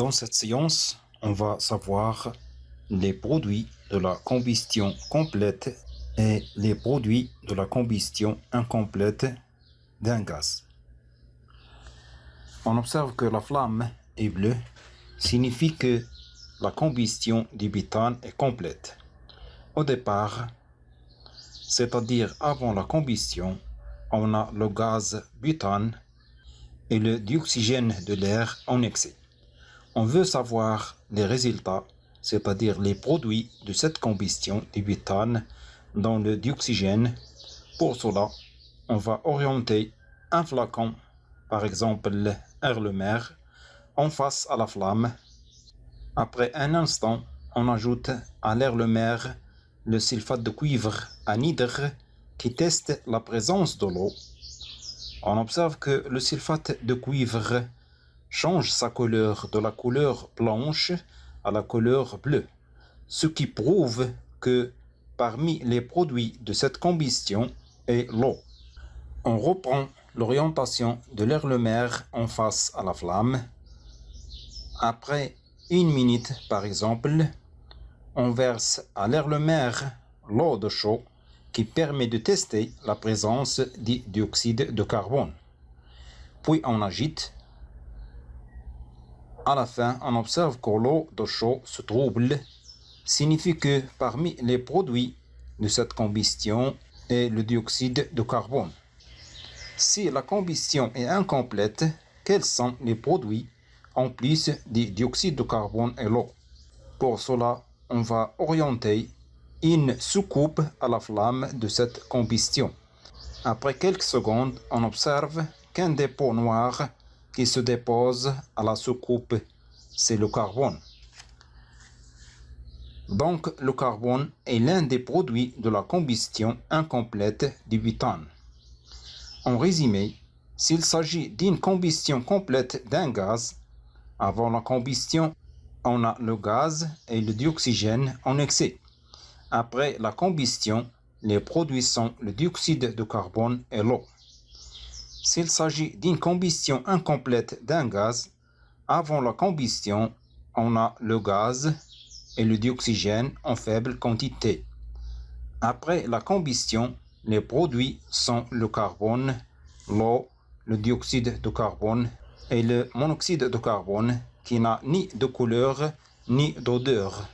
Dans cette séance, on va savoir les produits de la combustion complète et les produits de la combustion incomplète d'un gaz. On observe que la flamme est bleue, signifie que la combustion du butane est complète. Au départ, c'est-à-dire avant la combustion, on a le gaz butane et le dioxygène de l'air en excès. On veut savoir les résultats, c'est-à-dire les produits de cette combustion du butane dans le dioxygène. Pour cela, on va orienter un flacon, par exemple Erlenmeyer, en face à la flamme. Après un instant, on ajoute à l'Erlenmeyer le sulfate de cuivre anhydre qui teste la présence de l'eau. On observe que le sulfate de cuivre change sa couleur de la couleur blanche à la couleur bleue, ce qui prouve que parmi les produits de cette combustion est l'eau. On reprend l'orientation de l'Erlenmeyer en face à la flamme. Après 1 minute par exemple, on verse à l'Erlenmeyer l'eau de chaud qui permet de tester la présence du dioxyde de carbone. Puis on agite. À la fin, on observe que l'eau de chaud se trouble, signifie que parmi les produits de cette combustion est le dioxyde de carbone. Si la combustion est incomplète, quels sont les produits en plus du dioxyde de carbone et l'eau? Pour cela, on va orienter une soucoupe à la flamme de cette combustion. Après quelques secondes, on observe qu'un dépôt noir qui se dépose à la soucoupe, c'est le carbone. Donc, le carbone est l'un des produits de la combustion incomplète du butane. En résumé, s'il s'agit d'une combustion complète d'un gaz, avant la combustion, on a le gaz et le dioxygène en excès. Après la combustion, les produits sont le dioxyde de carbone et l'eau. S'il s'agit d'une combustion incomplète d'un gaz, avant la combustion, on a le gaz et le dioxygène en faible quantité. Après la combustion, les produits sont le carbone, l'eau, le dioxyde de carbone et le monoxyde de carbone qui n'a ni de couleur ni d'odeur.